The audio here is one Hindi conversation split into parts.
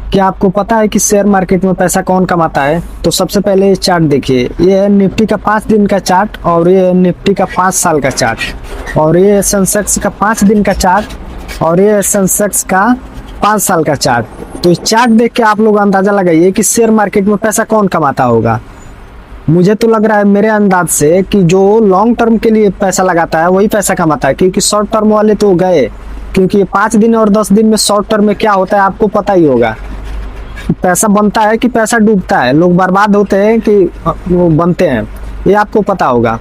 क्या आपको पता है कि शेयर मार्केट में पैसा कौन कमाता है? तो सबसे पहले ये चार्ट देखिए, ये है निफ्टी का 5 दिन का चार्ट और ये है निफ्टी का 5 साल का चार्ट और ये है सेंसेक्स का 5 दिन का चार्ट और ये है सेंसेक्स का 5 साल का चार्ट। तो इस चार्ट देख के आप लोग अंदाजा लगाइए कि शेयर मार्केट में पैसा कौन कमाता होगा। मुझे तो लग रहा है मेरे अंदाज से कि जो लॉन्ग टर्म के लिए पैसा लगाता है वही पैसा कमाता है, क्योंकि शॉर्ट टर्म वाले तो गए, क्योंकि 5 दिन और 10 दिन में शॉर्ट टर्म में क्या होता है आपको पता ही होगा। पैसा बनता है कि पैसा डूबता है, लोग बर्बाद होते हैं कि वो बनते हैं, ये आपको पता होगा।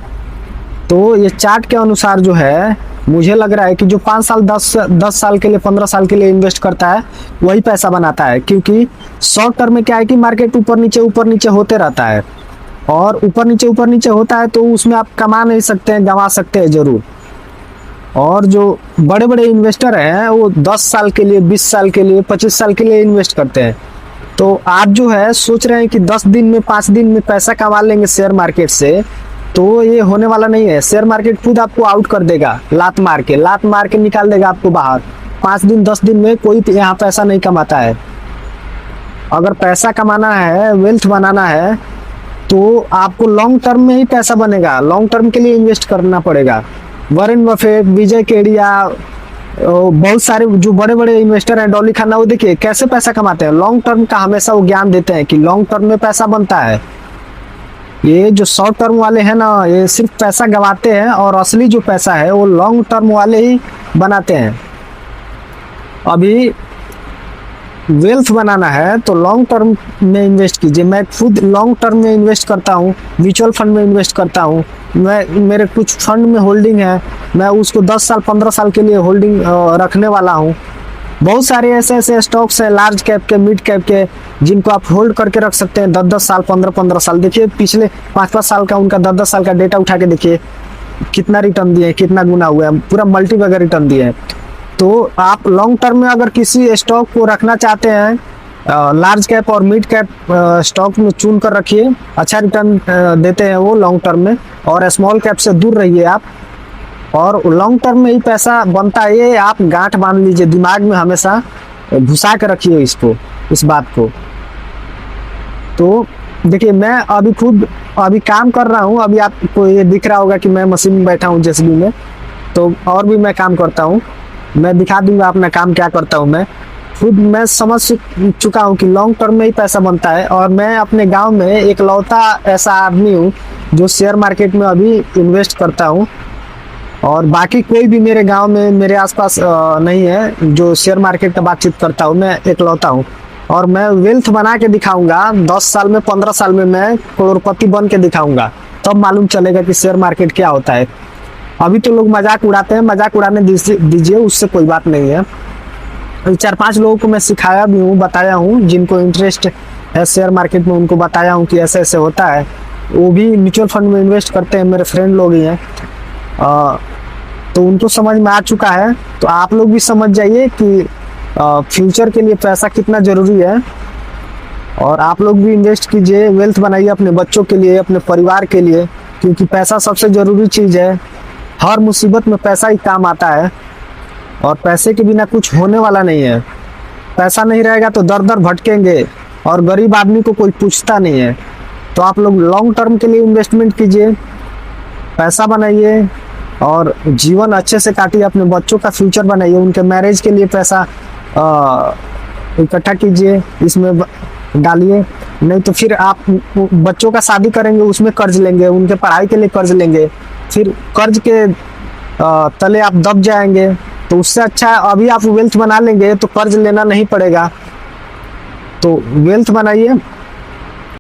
तो ये चार्ट के अनुसार जो है मुझे लग रहा है कि जो 5 साल 10 साल के लिए 15 साल के लिए इन्वेस्ट करता है वही पैसा बनाता है, क्योंकि शॉर्ट टर्म में क्या है कि मार्केट ऊपर नीचे होते रहता है और ऊपर नीचे होता है, तो उसमें आप कमा नहीं सकते हैं, गंवा सकते हैं जरूर। और जो बड़े बड़े इन्वेस्टर हैं वो 10 साल के लिए 20 साल के लिए 25 साल के लिए इन्वेस्ट करते हैं। तो आप जो है सोच रहे हैं कि 10 दिन में 5 दिन में पैसा कमा लेंगे शेयर मार्केट से, तो ये होने वाला नहीं है। शेयर मार्केट खुद आपको आउट कर देगा, लात मार के निकाल देगा आपको बाहर। 5 दिन 10 दिन में कोई यहाँ पैसा नहीं कमाता है। अगर पैसा कमाना है, वेल्थ बनाना है, तो आपको लॉन्ग टर्म में ही पैसा बनेगा, लॉन्ग टर्म के लिए इन्वेस्ट करना पड़ेगा। वॉरेन बफेट, विजय केडिया, बहुत सारे जो बड़े बड़े इन्वेस्टर हैं, डॉली खन्ना, वो देखिए कैसे पैसा कमाते हैं। लॉन्ग टर्म का हमेशा वो ज्ञान देते हैं कि लॉन्ग टर्म में पैसा बनता है। ये जो शॉर्ट टर्म वाले हैं ना, ये सिर्फ पैसा गवाते हैं और असली जो पैसा है वो लॉन्ग टर्म वाले ही बनाते हैं। अभी वेल्थ बनाना है तो लॉन्ग टर्म में इन्वेस्ट कीजिए। मैं खुद लॉन्ग टर्म में इन्वेस्ट करता हूँ, म्यूचुअल फंड में इन्वेस्ट करता हूँ। मेरे कुछ फंड में होल्डिंग है, मैं उसको 10 साल 15 साल के लिए होल्डिंग रखने वाला हूँ। बहुत सारे ऐसे स्टॉक्स हैं, लार्ज कैप के, मिड कैप के, जिनको आप होल्ड करके रख सकते हैं 10-10 साल 15-15 साल। देखिए पिछले 5-5 साल का उनका 10-10 साल का डेटा उठा के देखिए कितना रिटर्न दिए, कितना गुना हुआ है, पूरा मल्टी बगैर रिटर्न दिए हैं। तो आप लॉन्ग टर्म में अगर किसी स्टॉक को रखना चाहते हैं, लार्ज कैप और मिड कैप स्टॉक में चुन कर रखिए, अच्छा रिटर्न देते हैं वो लॉन्ग टर्म में। और स्मॉल कैप से दूर रहिए आप, और लॉन्ग टर्म में ही पैसा बनता है। ये आप गांठ बांध लीजिए, दिमाग में हमेशा घुसा कर रखिए इस बात को। तो देखिए मैं अभी खुद काम कर रहा हूँ। अभी आपको ये दिख रहा होगा कि मैं मशीन में बैठा हूँ जेसीबी में, तो और भी मैं काम करता हूँ। मैं दिखा दूंगा अपना काम क्या करता हूँ। मैं खुद मैं समझ चुका हूँ कि लॉन्ग टर्म में ही पैसा बनता है। और मैं अपने गांव में एक लौता ऐसा आदमी हूँ जो शेयर मार्केट में अभी इन्वेस्ट करता हूँ, और बाकी कोई भी मेरे गांव में, मेरे आसपास नहीं है जो शेयर मार्केट का बातचीत करता हूँ। मैं एकलौता हूँ और मैं वेल्थ बना के दिखाऊंगा। 10 साल में 15 साल में मैं करोड़पति बन के दिखाऊंगा, तब मालूम चलेगा कि शेयर मार्केट क्या होता है। अभी तो लोग मजाक उड़ाते हैं, मजाक उड़ाने दीजिए, उससे कोई बात नहीं है। 4-5 लोगों को मैं सिखाया भी हूँ, बताया हूँ, जिनको इंटरेस्ट है शेयर मार्केट में उनको बताया हूँ कि ऐसे ऐसे होता है। वो भी म्यूचुअल फंड में इन्वेस्ट करते हैं, मेरे फ्रेंड लोग ही हैं। तो उनको समझ में आ चुका है। तो आप लोग भी समझ जाइए कि फ्यूचर के लिए पैसा कितना ज़रूरी है, और आप लोग भी इन्वेस्ट कीजिए, वेल्थ बनाइए अपने बच्चों के लिए, अपने परिवार के लिए, क्योंकि पैसा सबसे ज़रूरी चीज़ है। हर मुसीबत में पैसा ही काम आता है, और पैसे के बिना कुछ होने वाला नहीं है। पैसा नहीं रहेगा तो दर दर भटकेंगे, और गरीब आदमी को कोई पूछता नहीं है। तो आप लोग लॉन्ग टर्म के लिए इन्वेस्टमेंट कीजिए, पैसा बनाइए और जीवन अच्छे से काटिए। अपने बच्चों का फ्यूचर बनाइए, उनके मैरिज के लिए पैसा इकट्ठा कीजिए, इसमें डालिए। नहीं तो फिर आप बच्चों का शादी करेंगे, उसमें कर्ज लेंगे, उनके पढ़ाई के लिए कर्ज लेंगे, फिर कर्ज के तले आप दब जाएंगे। तो उससे अच्छा अभी आप वेल्थ बना लेंगे तो कर्ज लेना नहीं पड़ेगा। तो वेल्थ बनाइए